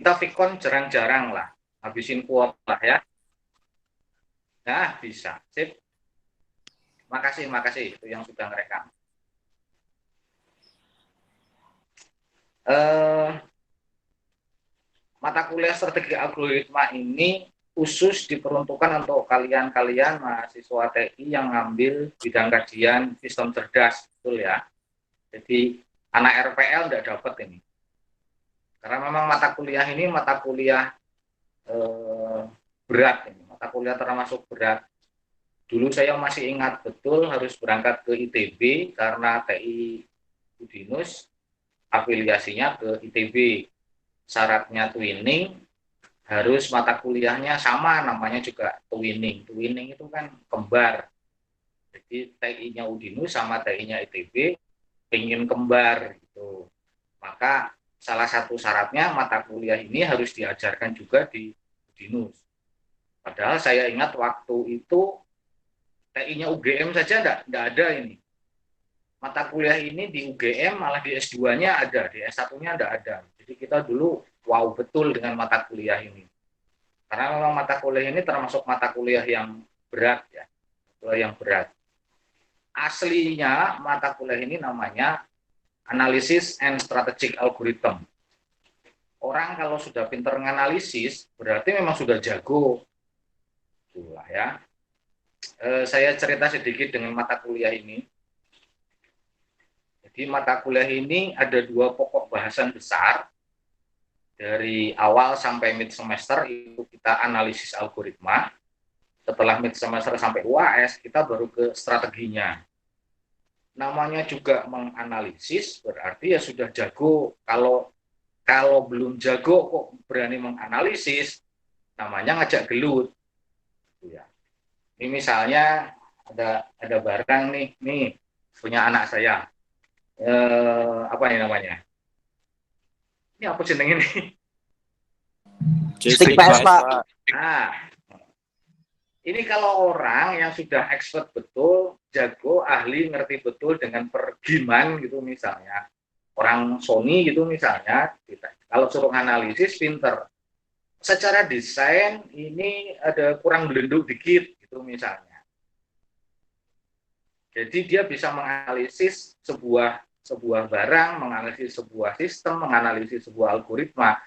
Kita Vicon jarang-jarang lah, habisin kuota lah ya. Nah, bisa. Sip. Makasih itu yang sudah ngerekam. Mata kuliah strategi algoritma ini khusus diperuntukkan untuk kalian-kalian mahasiswa TI yang ngambil bidang kajian sistem cerdas, betul ya. Jadi anak RPL tidak dapat ini. Karena memang mata kuliah ini mata kuliah berat ini, mata kuliah termasuk berat. Dulu saya masih ingat betul harus berangkat ke ITB karena TI Udinus afiliasinya ke ITB. Syaratnya twinning, harus mata kuliahnya sama, namanya juga twinning. Twinning itu kan kembar. Jadi TI-nya Udinus sama TI-nya ITB ingin kembar gitu. Maka salah satu syaratnya mata kuliah ini harus diajarkan juga di Udinus. Padahal saya ingat waktu itu TI-nya UGM saja enggak ada ini. Mata kuliah ini di UGM malah di S2-nya ada, di S1-nya enggak ada. Jadi kita dulu wow betul dengan mata kuliah ini. Karena memang mata kuliah ini termasuk mata kuliah yang berat ya. Kuliah yang berat. Aslinya mata kuliah ini namanya Analysis and Strategic Algorithm. Orang kalau sudah pintar menganalisis berarti memang sudah jago. Itulah ya. Saya cerita sedikit dengan mata kuliah ini. Jadi mata kuliah ini ada 2 pokok bahasan besar. Dari awal sampai mid semester itu kita analisis algoritma. Setelah mid semester sampai UAS kita baru ke strateginya. Namanya juga menganalisis berarti ya sudah jago. Kalau belum jago kok berani menganalisis, namanya ngajak gelut. Ya. Ini misalnya ada barang nih punya anak saya. Apa nih namanya? Ini apa jeneng ini? Stick PS, Pak. Nah, ini kalau orang yang sudah expert betul, jago, ahli, ngerti betul dengan pergiman gitu misalnya, orang Sony gitu misalnya, kalau suruh analisis pinter. Secara desain ini ada kurang belenduk dikit gitu misalnya. Jadi dia bisa menganalisis sebuah barang, menganalisis sebuah sistem, menganalisis sebuah algoritma.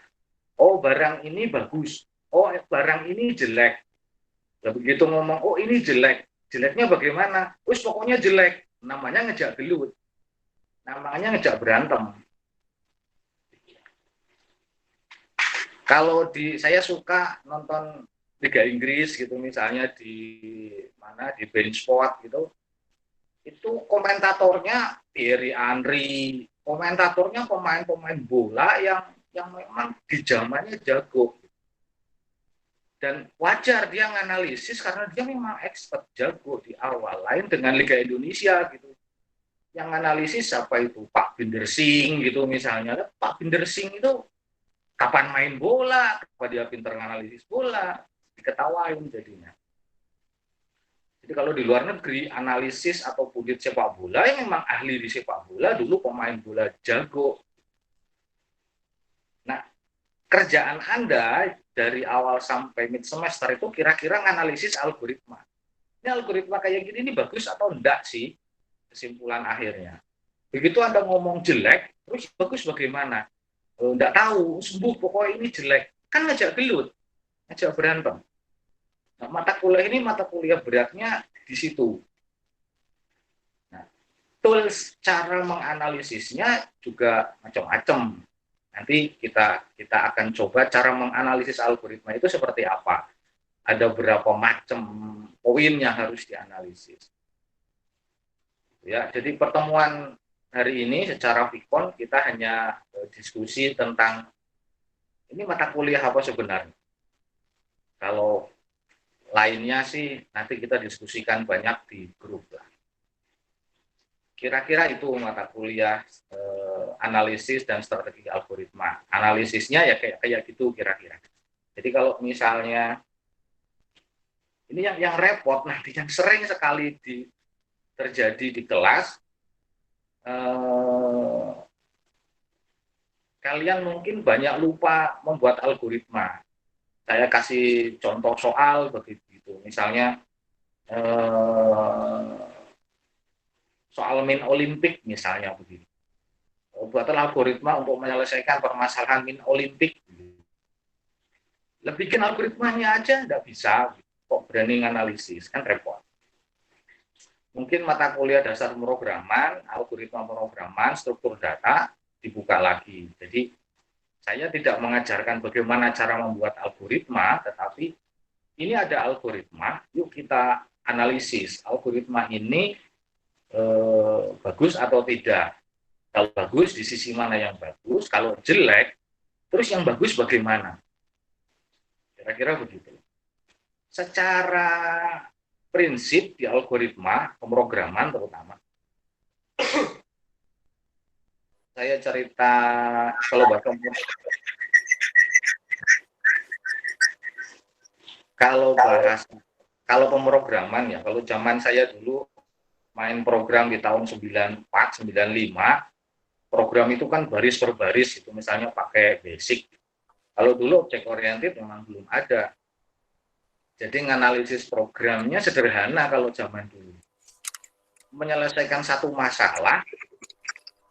Oh, barang ini bagus. Oh, barang ini jelek. Nah, begitu ngomong, oh ini jelek. Jeleknya bagaimana? Wis pokoknya jelek. Namanya ngejak gelut. Namanya ngejak berantem. Kalau saya suka nonton Liga Inggris gitu misalnya di Benchpot gitu. Itu komentatornya Thierry Henry, komentatornya pemain-pemain bola yang memang di zamannya jago. Dan wajar dia nganalisis karena dia memang expert jago di awal. Lain dengan Liga Indonesia gitu. Yang analisis siapa itu? Pak Binder Singh gitu misalnya. Pak Binder Singh itu kapan main bola? Kenapa dia pintar nganalisis bola? Diketawain jadinya. Jadi kalau di luar negeri analisis atau pundit sepak bola yang memang ahli di sepak bola dulu pemain bola jago. Nah, kerjaan Anda dari awal sampai mid semester itu kira-kira nganalisis algoritma. Ini algoritma kayak gini ini bagus atau enggak sih? Kesimpulan akhirnya. Begitu Anda ngomong jelek, terus bagus bagaimana? Enggak tahu, sembuh pokoknya ini jelek. Kan ngajak gelut, ngajak berantem. Nah, mata kuliah ini mata kuliah beratnya di situ. Nah, tools cara menganalisisnya juga macam-macam. Nanti kita akan coba cara menganalisis algoritma itu seperti apa. Ada berapa macam poin yang harus dianalisis. Ya, jadi pertemuan hari ini secara Vicon kita hanya diskusi tentang ini mata kuliah apa sebenarnya. Kalau lainnya sih nanti kita diskusikan banyak di grup lah. Kira-kira itu mata kuliah analisis dan strategi algoritma. Analisisnya ya kayak gitu kira-kira. Jadi kalau misalnya ini yang repot nanti yang sering sekali terjadi di kelas kalian mungkin banyak lupa membuat algoritma. Saya kasih contoh soal begitu. Misalnya soal min olimpik misalnya begitu. Buatlah algoritma untuk menyelesaikan permasalahan min olimpik. Bikin algoritmanya aja nggak bisa. Kok berani analisis, kan repot. Mungkin mata kuliah dasar pemrograman, algoritma pemrograman, struktur data dibuka lagi. Jadi saya tidak mengajarkan bagaimana cara membuat algoritma, tetapi ini ada algoritma, yuk kita analisis algoritma ini bagus atau tidak. Kalau bagus, di sisi mana yang bagus, kalau jelek, terus yang bagus bagaimana? Kira-kira begitu. Secara prinsip di algoritma, pemrograman terutama, saya cerita kalau kalau pemrograman ya, kalau zaman saya dulu main program di tahun 94, 95, program itu kan baris per baris, itu misalnya pakai basic. Kalau dulu object oriented memang belum ada. Jadi menganalisis programnya sederhana kalau zaman dulu. Menyelesaikan satu masalah,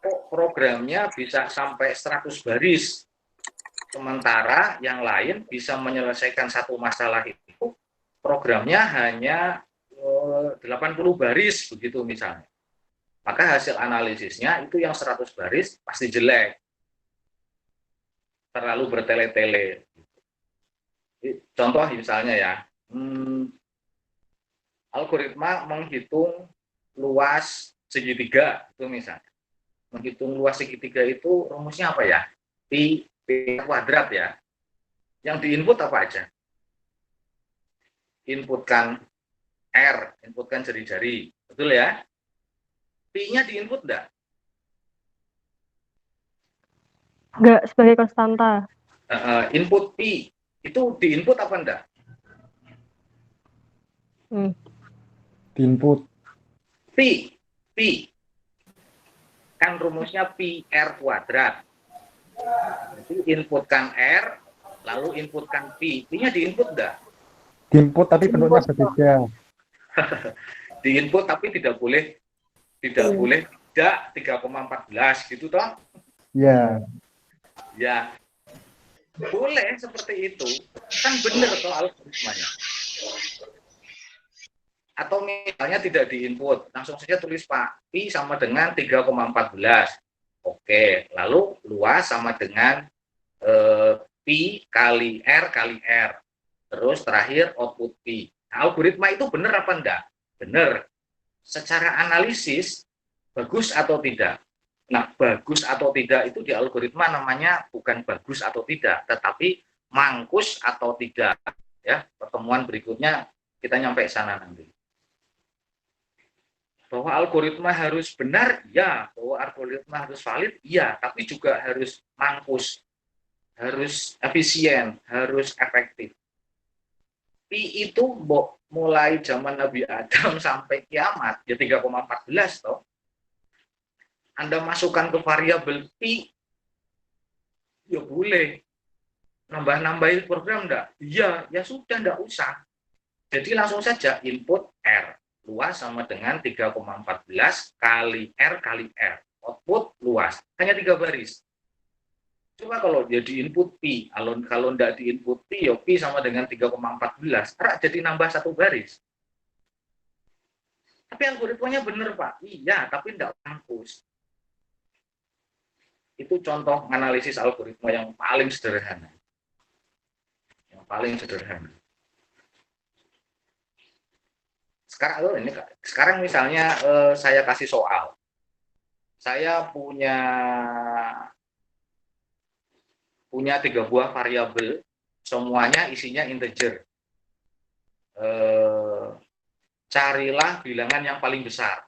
kok programnya bisa sampai 100 baris. Sementara yang lain bisa menyelesaikan satu masalah itu, programnya hanya 80 baris, begitu misalnya. Maka hasil analisisnya itu yang 100 baris pasti jelek. Terlalu bertele-tele. Contoh misalnya ya, algoritma menghitung luas segitiga itu misalnya. Menghitung luas segitiga itu rumusnya apa ya? Pi kuadrat ya. Yang diinput apa aja? Inputkan R, inputkan jari-jari. Betul ya? Pi-nya diinput enggak? Enggak, sebagai konstanta. Input Pi, itu diinput apa enggak? Diinput. Pi. Kan rumusnya Pi R kuadrat. Jadi inputkan R, lalu inputkan Pi. Pi-nya diinput enggak? Diinput tapi bentuknya berbeda. Diinput tapi tidak boleh 3,14 gitu toh? Ya. Ya. Boleh seperti itu. Kan benar toh algoritmanya. Atau misalnya tidak diinput, langsung saja tulis Pak, Pi sama dengan 3,14. Oke, lalu luas sama dengan Pi kali R kali R. Terus terakhir output Pi. Nah, algoritma itu benar apa enggak? Benar. Secara analisis, bagus atau tidak? Nah, bagus atau tidak itu di algoritma namanya bukan bagus atau tidak, tetapi mangkus atau tidak. Ya, pertemuan berikutnya kita nyampe sana nanti. Bahwa algoritma harus benar, ya. Bahwa algoritma harus valid, ya. Tapi juga harus mangkus, harus efisien, harus efektif. Pi itu mulai zaman Nabi Adam sampai kiamat, ya 3,14 toh. Anda masukkan ke variabel Pi, ya boleh. Nambah-nambahin program enggak? Iya, ya sudah, enggak usah. Jadi langsung saja input R. Luas sama dengan 3,14 kali R kali R. Output luas. Hanya 3 baris. Coba kalau dia di input Pi. Kalau enggak di input Pi, ya Pi sama dengan 3,14. Jadi nambah 1 baris. Tapi algoritmanya benar, Pak. Iya, tapi enggak kampus. Itu contoh analisis algoritma yang paling sederhana. Yang paling sederhana. Sekarang misalnya saya kasih soal. Saya punya 3 buah variabel, semuanya isinya integer. Carilah bilangan yang paling besar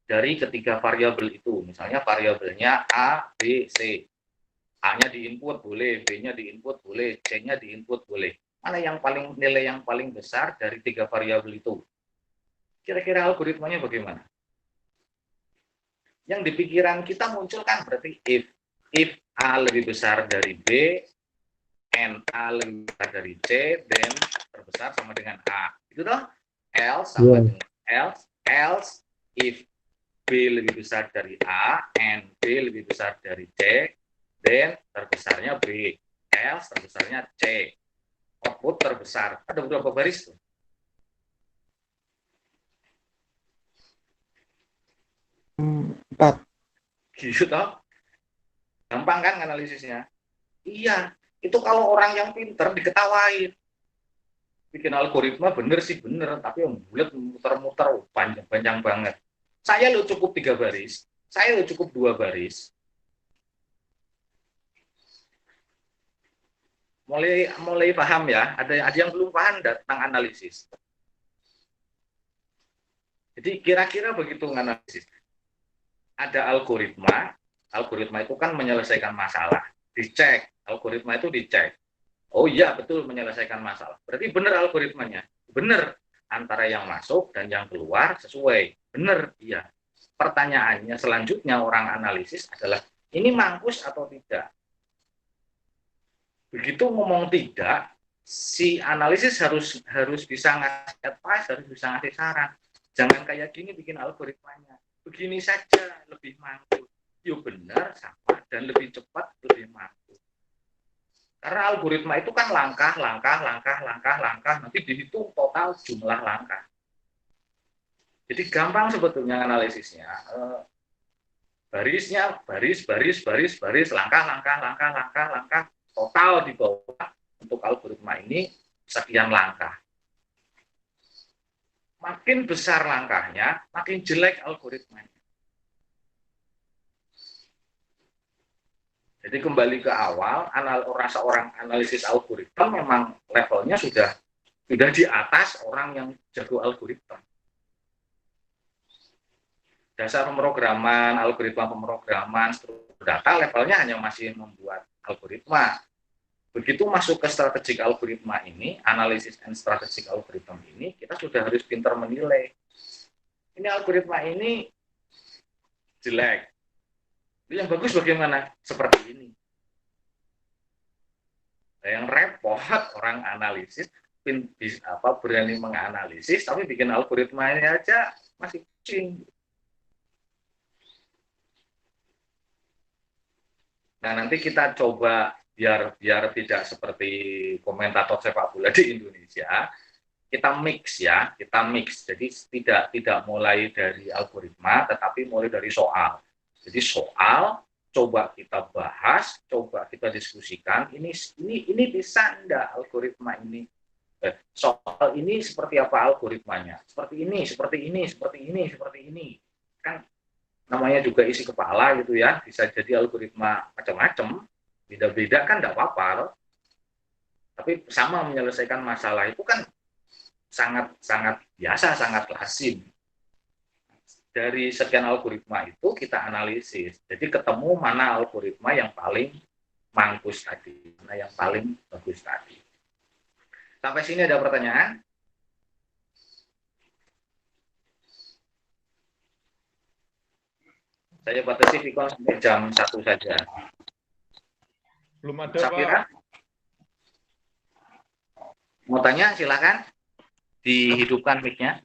dari ketiga variabel itu. Misalnya variabelnya A, B, C. A-nya diinput boleh, B-nya diinput boleh, C-nya diinput boleh. Mana yang nilai yang paling besar dari 3 variabel itu? Kira-kira algoritmanya bagaimana? Yang di pikiran kita muncul kan berarti if A lebih besar dari B, and A lebih besar dari C, then terbesar sama dengan A. Itu toh? Else sama dengan else if B lebih besar dari A and B lebih besar dari C, then terbesarnya B, else terbesarnya C. Output terbesar. Ada berapa baris tuh? Empat. Gitu toh? Gampang kan analisisnya? Iya, itu kalau orang yang pinter diketawain. Bikin algoritma bener sih bener, tapi yang bulat muter-muter panjang banget. Saya lo cukup 3 baris, saya lo cukup 2 baris. Mulai paham ya? Ada yang belum paham tentang analisis. Jadi kira-kira begitu analisis. Ada algoritma itu kan menyelesaikan masalah. Dicek, algoritma itu dicek. Oh iya, betul menyelesaikan masalah. Berarti benar algoritmanya. Benar. Antara yang masuk dan yang keluar sesuai. Benar, iya. Pertanyaannya selanjutnya orang analisis adalah, ini mampus atau tidak? Begitu ngomong tidak, si analisis harus bisa ngasih advice, harus bisa ngasih saran. Jangan kayak gini bikin algoritmanya. Begini saja lebih mantul. Yo benar sama dan lebih cepat lebih mantul. Karena algoritma itu kan langkah, nanti dihitung total jumlah langkah. Jadi gampang sebetulnya analisisnya. Barisnya baris, langkah, total di bawah untuk algoritma ini sekian langkah. Makin besar langkahnya, makin jelek algoritmanya. Jadi kembali ke awal, seorang analisis algoritma memang levelnya sudah di atas orang yang jago algoritma. Dasar pemrograman, algoritma pemrograman, struktur data levelnya hanya masih membuat algoritma. Begitu masuk ke strategic algoritma ini, analisis and strategic algorithm ini, kita sudah harus pintar menilai. Ini algoritma ini jelek. Yang bagus bagaimana? Seperti ini. Yang repot orang analisis berani menganalisis, tapi bikin algoritmanya aja masih kucing. Nah, nanti kita coba biar tidak seperti komentator sepak bola di Indonesia, kita mix. Jadi tidak mulai dari algoritma, tetapi mulai dari soal. Jadi soal coba kita bahas, coba kita diskusikan. Ini bisa enggak algoritma ini? Soal ini seperti apa algoritmanya? Seperti ini. Kan namanya juga isi kepala gitu ya. Bisa jadi algoritma macam-macam. Beda-beda kan enggak apa-apa. Tapi sama menyelesaikan masalah itu kan sangat biasa, sangat lazim. Dari sekian algoritma itu kita analisis. Jadi ketemu mana algoritma yang paling mampus tadi, mana yang paling bagus tadi. Sampai sini ada pertanyaan? Saya batasi Vicon sampai jam 1 saja. Belum ada, Safira? Pak. Mau tanya silakan. Dihidupkan mic-nya.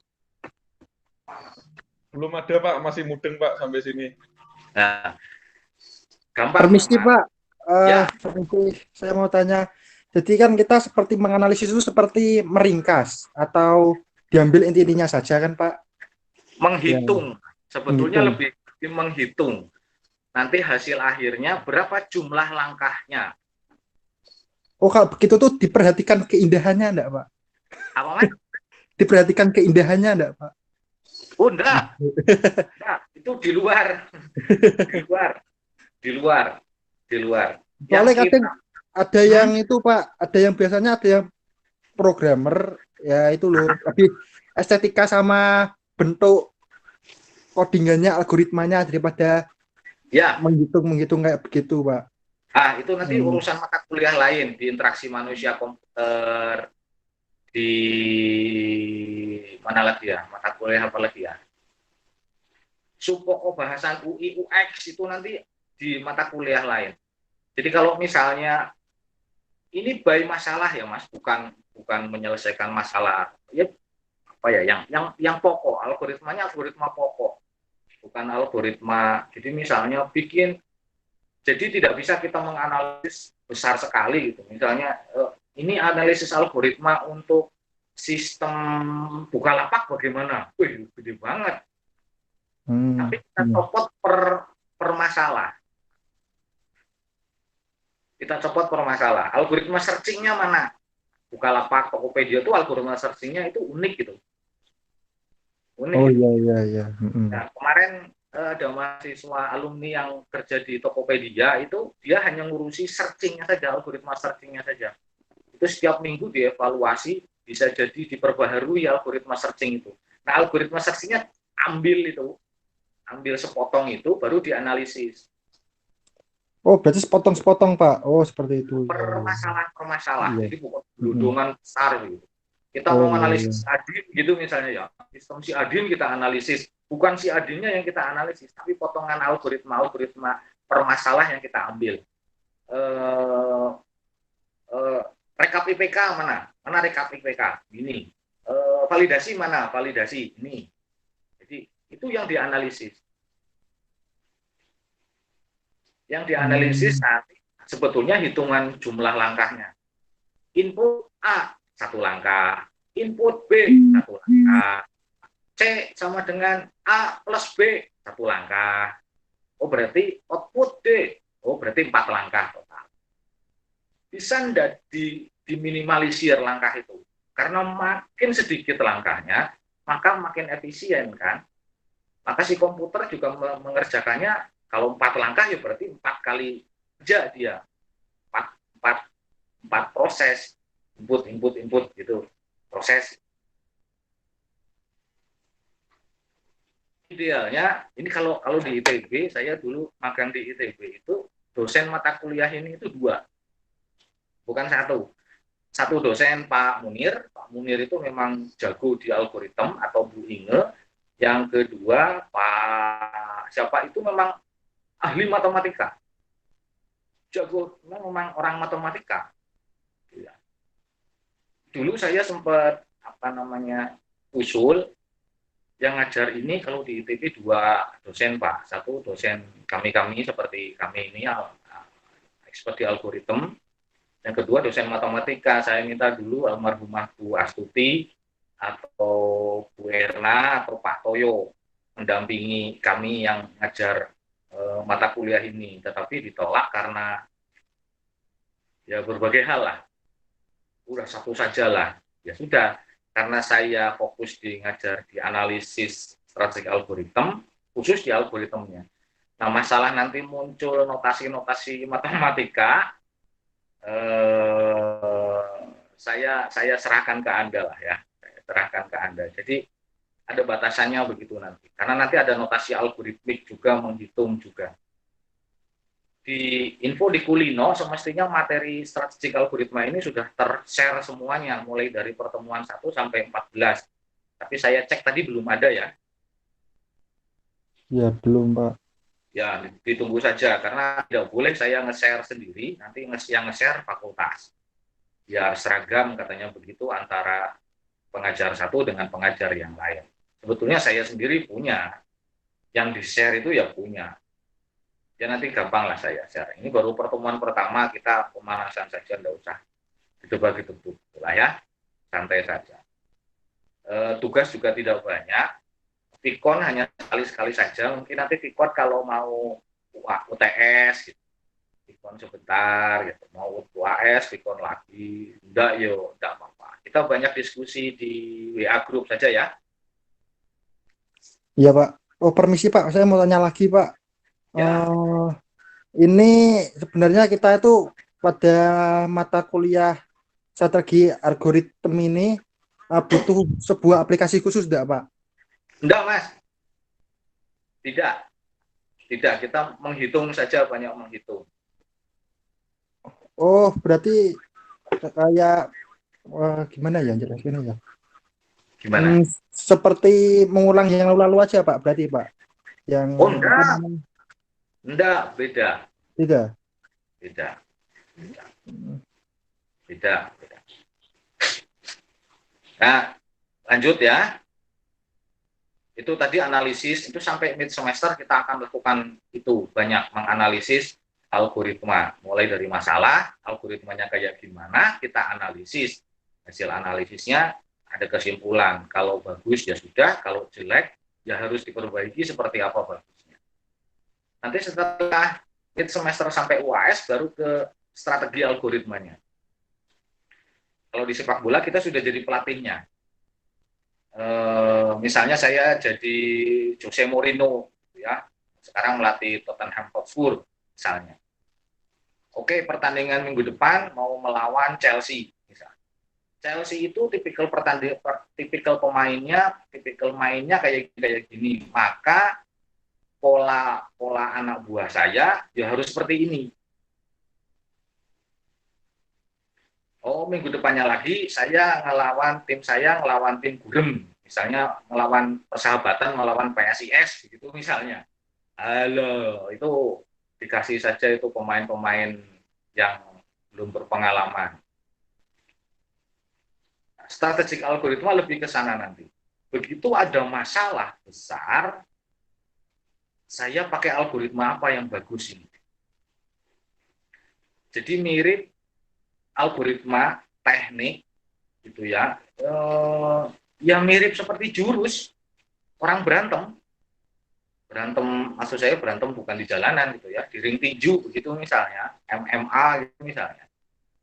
Belum ada, Pak. Masih mudeng, Pak, sampai sini. Nah, gampang. Permisi, Pak. Ya. Permisi, saya mau tanya. Jadi kan kita seperti menganalisis itu seperti meringkas atau diambil inti-intinya saja kan, Pak? Menghitung. Ya. Sebetulnya lebih menghitung. Nanti hasil akhirnya berapa jumlah langkahnya. Oh, kalau begitu tuh diperhatikan keindahannya enggak, Pak? Apa, Mas? Diperhatikan keindahannya enggak, Pak? Oh, enggak. Itu di luar. Di luar. Soalnya kadang ada yang itu, Pak, ada yang biasanya ada yang programmer, ya itu loh, tapi estetika sama bentuk codingannya, algoritmanya daripada menghitung kayak begitu, Pak. Itu nanti urusan mata kuliah lain di interaksi manusia komputer, di mana lagi ya, mata kuliah apa lagi ya, subpokok bahasan UI UX itu nanti di mata kuliah lain. Jadi kalau misalnya ini by masalah ya Mas, bukan menyelesaikan masalah. Ya apa ya yang pokok, algoritmanya algoritma pokok, bukan algoritma. Jadi misalnya jadi tidak bisa kita menganalisis besar sekali gitu. Misalnya ini analisis algoritma untuk sistem Bukalapak bagaimana? Wih, gede banget. Tapi kita copot per masalah. Kita copot per masalah. Algoritma searchingnya mana? Bukalapak, Tokopedia itu algoritma searchingnya itu unik gitu. Unik. Oh gitu. iya. Nah, kemarin ada mahasiswa alumni yang kerja di Tokopedia itu dia hanya ngurusi searchingnya saja, algoritma searchingnya saja. Itu setiap minggu dievaluasi, bisa jadi diperbaharui algoritma searching itu. Nah, algoritma searchingnya ambil sepotong itu baru dianalisis. Oh, berarti sepotong-sepotong, Pak. Oh, seperti itu. Per masalah. Iya. Jadi bukan gelondongan besar gitu. Kita mau analisis Adin gitu misalnya ya. Sistem si Adin kita analisis. Bukan si Adinnya yang kita analisis, tapi potongan algoritma per masalah yang kita ambil. Rekap IPK mana? Mana rekap IPK? Ini. Validasi mana? Validasi ini. Jadi itu yang dianalisis. Yang dianalisis nanti sebetulnya hitungan jumlah langkahnya. Input A 1 langkah, input B 1 langkah, C sama dengan A plus B 1 langkah. Oh berarti output D, oh berarti 4 langkah total. Bisa enggak diminimalisir langkah itu? Karena makin sedikit langkahnya, maka makin efisien kan. Maka si komputer juga mengerjakannya. Kalau 4 langkah ya berarti 4 kali kerja dia. 4 proses. Input gitu. Proses. Idealnya, ini kalau di ITB, saya dulu magang di ITB itu, dosen mata kuliah ini itu 2. Bukan 1. 1 dosen Pak Munir. Pak Munir itu memang jago di algoritma atau Bu Inge. Yang kedua Pak siapa itu memang ahli matematika, jago, memang orang matematika. Ya. Dulu saya sempat usul yang ngajar ini kalau di ITB 2 dosen Pak, 1 dosen kami seperti kami ini expert di algoritma, yang kedua dosen matematika. Saya minta dulu almarhumah Bu Astuti atau Bu Erna atau Pak Toyo mendampingi kami yang ngajar mata kuliah ini, tetapi ditolak karena ya berbagai hal lah. Udah 1 saja lah. Ya sudah, karena saya fokus di ngajar di analisis strategic algoritma, khusus di algoritmnya. Nah, masalah nanti muncul notasi-notasi matematika, saya serahkan ke Anda lah ya. Saya serahkan ke Anda. Jadi ada batasannya begitu nanti. Karena nanti ada notasi algoritmik juga, menghitung juga. Di info di Kulino, semestinya materi strategik algoritma ini sudah ter-share semuanya, mulai dari pertemuan 1 sampai 14. Tapi saya cek tadi belum ada ya. Ya, belum, Pak. Ya, ditunggu saja, karena tidak boleh saya nge-share sendiri, nanti yang nge-share fakultas. Biar seragam katanya begitu antara pengajar satu dengan pengajar yang lain. Sebetulnya saya sendiri punya, yang di-share itu ya punya. Ya nanti gampang lah saya share. Ini baru pertemuan pertama, kita pemanasan saja, enggak usah ditebak-tebak lah ya, santai saja. Tugas juga tidak banyak, Vicon hanya sekali-sekali saja, mungkin nanti Vicon kalau mau UTS, gitu. Vicon sebentar, gitu. Mau UAS, Vicon lagi, enggak apa-apa. Kita banyak diskusi di WA group saja ya. Iya, Pak. Oh, permisi, Pak. Saya mau tanya lagi, Pak. Ya. Ini sebenarnya kita itu pada mata kuliah strategi algoritma ini butuh sebuah aplikasi khusus enggak, Pak? Enggak, Mas. Tidak. Kita menghitung saja, banyak menghitung. Oh, berarti kayak gimana ya jelasnya ya? Gimana? Seperti mengulang yang lalu-lalu aja, Pak. Berarti, Pak. Yang enggak. Enggak, beda, Tidak. beda, beda, beda, beda. Nah, lanjut ya. Itu tadi analisis, itu sampai mid semester kita akan lakukan itu, banyak menganalisis algoritma. Mulai dari masalah, algoritmanya kayak gimana, kita analisis. Hasil analisisnya ada kesimpulan. Kalau bagus ya sudah, kalau jelek ya harus diperbaiki seperti apa bagusnya. Nanti setelah mid semester sampai UAS baru ke strategi algoritmanya. Kalau di sepak bola kita sudah jadi pelatihnya. Misalnya saya jadi Jose Mourinho, ya, sekarang melatih Tottenham Hotspur misalnya. Oke, pertandingan minggu depan mau melawan Chelsea misalnya. Chelsea itu tipikal pemainnya, tipikal mainnya kayak gini. Maka pola anak buah saya ya harus seperti ini. Oh, minggu depannya lagi saya ngelawan tim Gurem, misalnya melawan Persahabatan, melawan PSIS gitu misalnya. Halo, itu dikasih saja itu pemain-pemain yang belum berpengalaman. Strategik algoritma lebih ke sana nanti. Begitu ada masalah besar, saya pakai algoritma apa yang bagus ini. Jadi mirip algoritma teknik gitu ya, yang mirip seperti jurus orang berantem maksud saya berantem bukan di jalanan gitu ya, di ring tinju begitu misalnya, MMA gitu misalnya.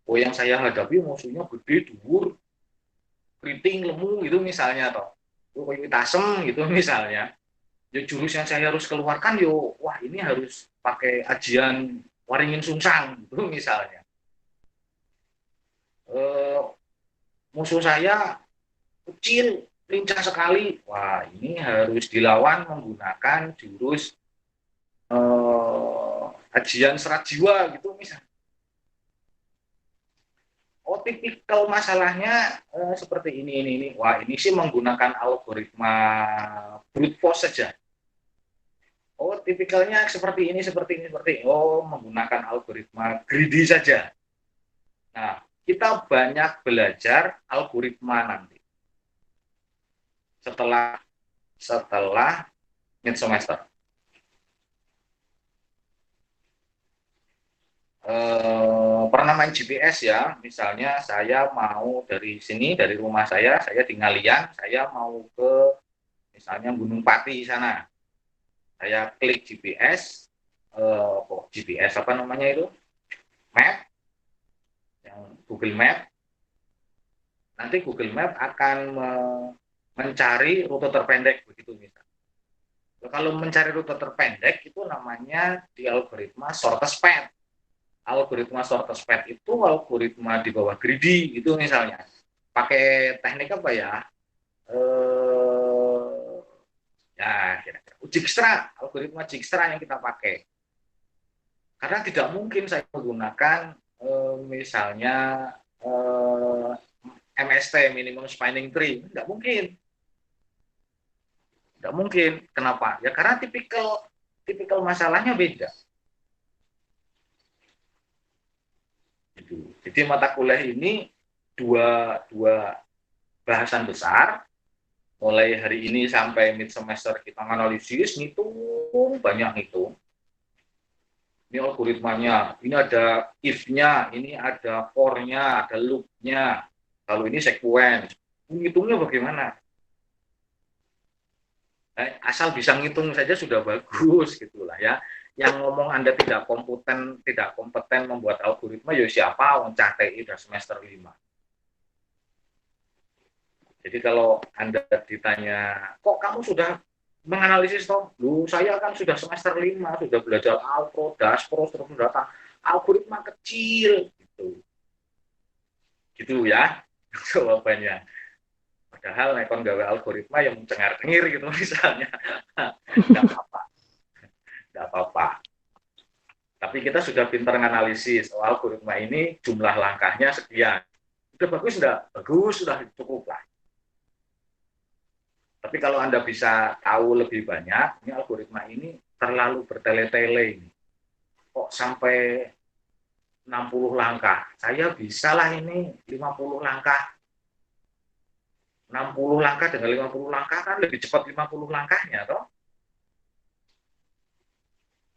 Oh, yang saya hadapi musuhnya gede, dhuwur, keriting, lemu gitu misalnya, toh koyo tasem gitu misalnya. Ya jurus yang saya harus keluarkan yo, wah ini harus pakai ajian Waringin Sungsang gitu misalnya. eh, Musuh saya kecil, lincah sekali. Wah, ini harus dilawan menggunakan jurus ajian serat jiwa gitu misalnya. Oh, tipikal masalahnya seperti ini. Wah, ini sih menggunakan algoritma brute force saja. Oh, tipikalnya seperti ini. Oh, menggunakan algoritma greedy saja. Nah, kita banyak belajar algoritma nanti setelah mid semester. Pernah main GPS ya, misalnya saya mau dari sini, dari rumah saya di Ngalian, saya mau ke misalnya Gunung Pati sana. Saya klik GPS, GPS apa namanya itu, map, yang Google Map. Nanti Google Map akan mencari rute terpendek begitu misalnya. Kalau mencari rute terpendek itu namanya di algoritma shortest path. Algoritma shortest path itu algoritma di bawah greedy gitu misalnya. Pakai teknik apa ya? Ya kira-kira algoritma Dijkstra yang kita pakai. Karena tidak mungkin saya menggunakan misalnya MST, minimum spanning tree, tidak mungkin. Tidak mungkin. Kenapa? Ya karena tipikal masalahnya beda. Jadi mata kuliah ini dua bahasan besar. Mulai hari ini sampai mid semester kita analisis, ngitung, banyak ngitung. Ini algoritmanya, ini ada if-nya, ini ada for-nya, ada loop-nya. Kalau ini sequence, ngitungnya bagaimana? Asal bisa ngitung saja sudah bagus gitulah ya. Yang ngomong Anda tidak kompeten membuat algoritma, ya siapa cah TI udah semester 5. Jadi kalau Anda ditanya, kok kamu sudah menganalisis toh? Lu saya kan sudah semester 5, sudah belajar Alpro, Daspro, terus data algoritma kecil gitu. Gitu ya jawabannya. Padahal nekon gawe algoritma yang cengar-cengir gitu misalnya. Enggak apa-apa. Enggak apa-apa. Tapi kita sudah pintar menganalisis, oh, algoritma ini jumlah langkahnya sekian. Sudah bagus enggak? Bagus, sudah cukup lah. Tapi kalau Anda bisa tahu lebih banyak, ini algoritma ini terlalu bertele-tele ini. Kok sampai 60 langkah? Saya bisa lah ini 50 langkah. 60 langkah dengan 50 langkah kan lebih cepat 50 langkahnya, toh?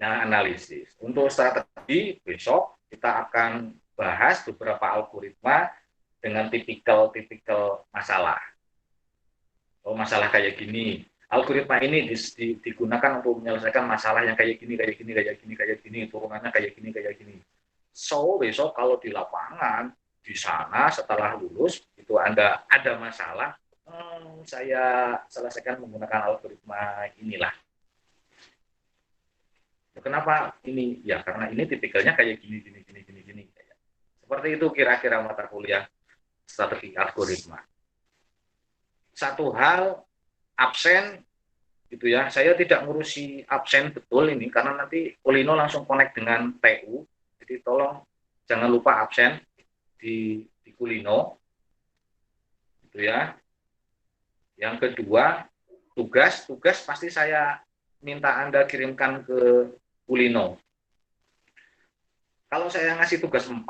Nah, analisis. Untuk strategi, besok kita akan bahas beberapa algoritma dengan tipikal masalah. Oh, masalah kayak gini. Algoritma ini digunakan untuk menyelesaikan masalah yang kayak gini, turunannya kayak gini. So, besok kalau di lapangan, di sana setelah lulus, itu Anda ada masalah, saya selesaikan menggunakan algoritma inilah. Kenapa ini? Ya karena ini tipikalnya kayak gini. Seperti itu kira-kira mata kuliah strategi algoritma. Satu hal, absen gitu ya. Saya tidak ngurusi absen betul ini karena nanti Kulino langsung connect dengan TU. Jadi tolong jangan lupa absen di Kulino. Gitu ya. Yang kedua, tugas pasti saya minta Anda kirimkan ke Kulino. Kalau saya ngasih tugas 4,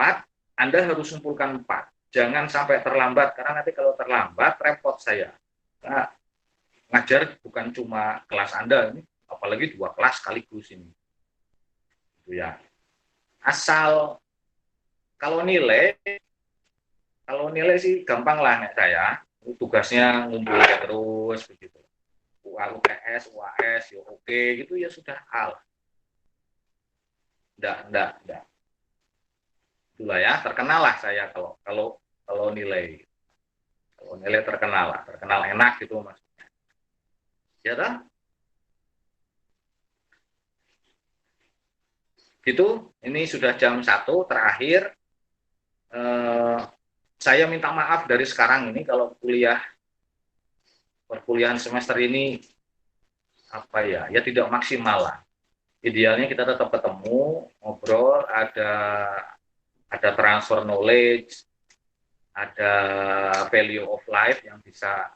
Anda harus kumpulkan 4. Jangan sampai terlambat, karena nanti kalau terlambat, repot saya. Nah, ngajar bukan cuma kelas Anda, ini apalagi 2 kelas sekaligus ini. Gitu ya. Asal, kalau nilai sih gampang lah saya. Tugasnya ngumpul terus, begitu. UTS, UAS, ya oke, gitu ya sudah hal. Enggak. Itulah ya, terkenal lah saya kalau nilai. Kalau nilai terkenal enak gitu maksudnya. Ya kan? Gitu, ini sudah jam 1 terakhir. Saya minta maaf dari sekarang ini kalau perkuliahan semester ini ya tidak maksimal lah. Idealnya kita tetap ketemu, ngobrol, ada transfer knowledge, ada value of life yang bisa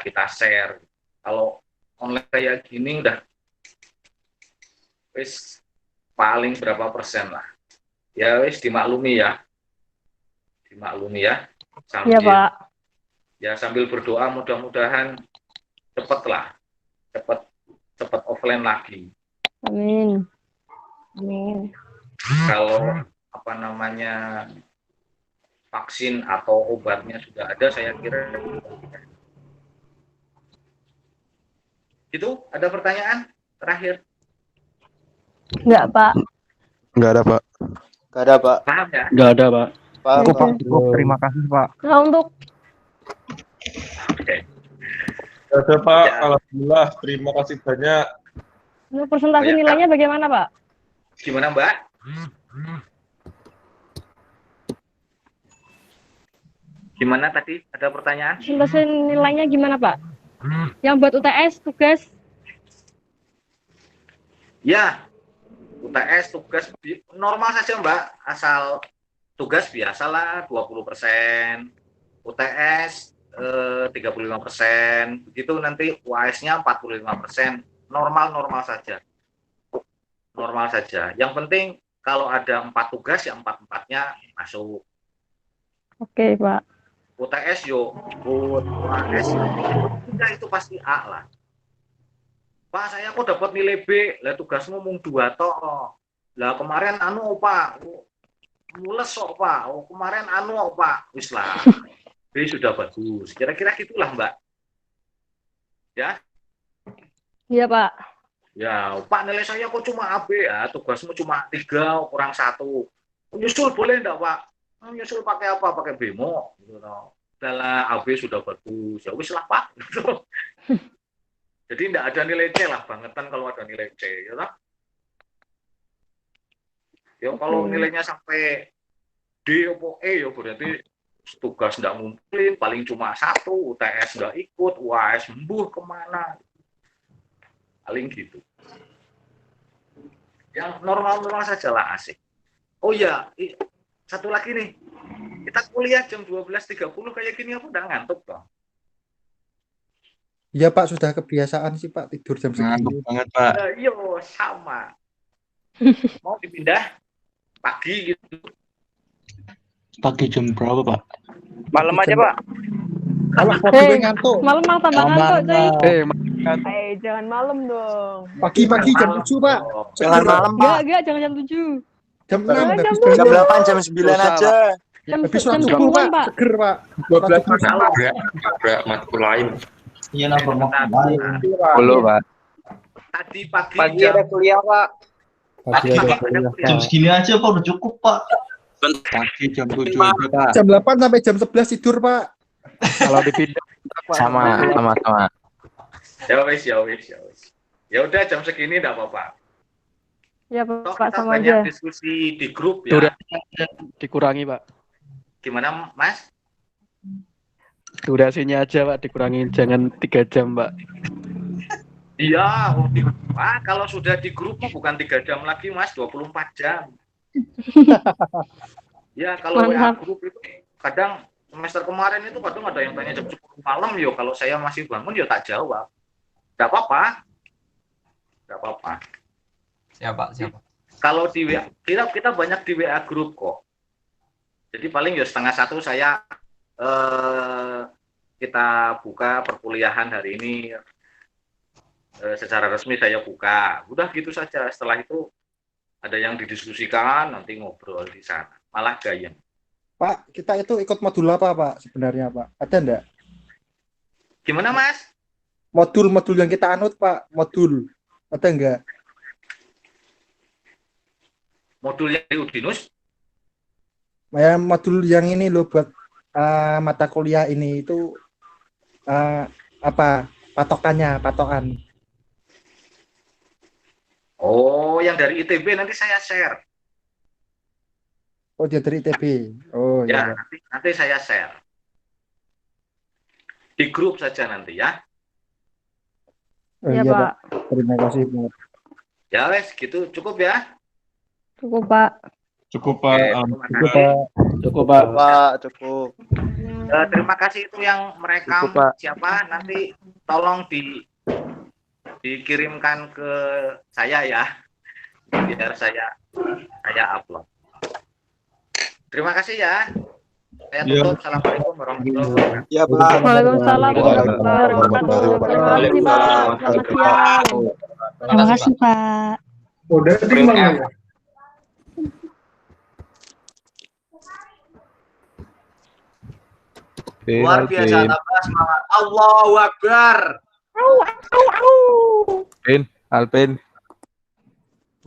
kita share. Kalau online kayak gini udah wis paling berapa persen lah. Ya wis dimaklumi ya. Sambil, Iya, Pak. Ya sambil berdoa mudah-mudahan cepat offline lagi. Amin. Kalau vaksin atau obatnya sudah ada, saya kira itu. Ada pertanyaan terakhir? Enggak, Pak. Enggak ada, Pak. Gak ada, Pak. Paham ya? Nggak ada, Pak. Paham, Oke. Pak. Cukup, terima kasih Pak. Nah, untuk Oke. Ada, Pak. Ya. Alhamdulillah. Terima kasih banyak. presentasi Oh, ya, nilainya bagaimana, Pak? Gimana, Mbak? Gimana tadi? Ada pertanyaan? Presentasi nilainya gimana, Pak? Yang buat UTS, tugas? Ya, UTS tugas normal saja, Mbak. Asal tugas biasalah 20%, UTS 35%, begitu nanti UAS-nya 45%. Normal saja. Yang penting kalau ada 4 tugas ya 4-4-nya masuk. Oke, Pak. UTS UAS itu pasti A lah. Pak, saya kok dapat nilai B, lah tugasmu mung 2 toh. Lah kemarin Pak, mules kok Pak. Kemarin Pak, wis lah. B sudah bagus. Kira-kira gitulah, Mbak. Ya. Iya, Pak. Ya, Pak, nilai saya kok cuma AB ya, tugasmu cuma 3 kurang 1. Nyusul boleh enggak, Pak? Nyusul pakai apa? Pakai bemo gitu loh. Dalam AB sudah bagus. Ya wis lah, Pak. Jadi tidak ada nilai C lah, bangetan kalau ada nilai C, ya tak? Ya kalau nilainya sampai D atau E, ya berarti tugas tidak ngumpulin, paling cuma 1, UTS nggak ikut, UAS sembuh kemana, paling gitu. Yang normal-normal saja lah, asik. Oh ya, satu lagi nih, kita kuliah jam 12.30 kayak gini, aku udah ngantuk dong. Iya Pak, sudah kebiasaan sih Pak tidur jam segini. Ngantuk banget, Pak. Yo sama. Mau dipindah pagi gitu. Pagi jam berapa, Pak? Malam aja, Pak. Kalau gue ngantuk. Malam malah tambah ngantuk, cuy. Jangan malam dong. Pagi-pagi jam 7 Pak. Jangan malam, Pak. Enggak, jangan jam 7. Jam 6 Jangan habis Jam bangun. 8, jam 9 aja. Habis Jam sholat subuh 10-an, Pak. Pak. Seger Pak. 12 Salah. Nabrak matkul lain. Iya nabrak Tadi, Pak. tadi pagi, Pagi jam ada kuliah, Pak. pagi ada kuliah. Jam segini aja Pak udah cukup Pak. Pagi jam 7 aja, Pak. Jam 8 sampai jam 11 tidur Pak. Kalau dipindah sama. Ya wis. Ya udah jam segini enggak apa-apa. Ya, Toh Pak, kita sama banyak aja. diskusi di grup ya. Dikurangi Pak. Gimana Mas? Durasinya aja Pak dikurangi, jangan 3 jam Pak. Iya, kalau sudah di grup mah bukan 3 jam lagi Mas, 24 jam. Ya kalau WA Mantap. grup itu kadang semester kemarin itu kadang ada yang tanya jam 10 malam yo, kalau saya masih bangun yo tak jawab. Enggak apa-apa. Enggak apa-apa. Siapa? Kalau di WA, kita banyak di WA grup kok. Jadi paling ya 12:30 saya kita buka perkuliahan hari ini secara resmi saya buka. Udah gitu saja. Setelah itu ada yang didiskusikan, nanti ngobrol di sana. Malah gayeng. Pak, kita itu ikut modul apa Pak sebenarnya Pak? Ada enggak? Gimana Mas? Modul-modul yang kita anut Pak, modul. Ada enggak? Modul yang di Udinus? Ya, modul yang ini loh buat mata kuliah ini itu apa patokan. Oh, yang dari ITB nanti saya share. Oh, dia dari ITB. Oh Ya, ya. nanti saya share. Di grup saja nanti ya. Oh, Ya, iya, Pak. Terima kasih Pak. Ya wes, gitu cukup ya. Cukup, Pak. Cukup, Pak. Terima Cukup, kasih. Pak. Cukup Pak. Pak, cukup. Terima kasih itu yang merekam Cukup, Pak. siapa nanti tolong dikirimkan ke saya ya biar saya upload. Terima kasih ya. Saya tutup. Assalamualaikum warahmatullahi wabarakatuh. Ya, Pak. Waalaikumsalam warahmatullahi wabarakatuh. Terima kasih, Pak. Selamat siang. Terima kasih, Pak. Udah terima ya. Luar biasa, tambah semangat. Allahu Akbar. Alpin.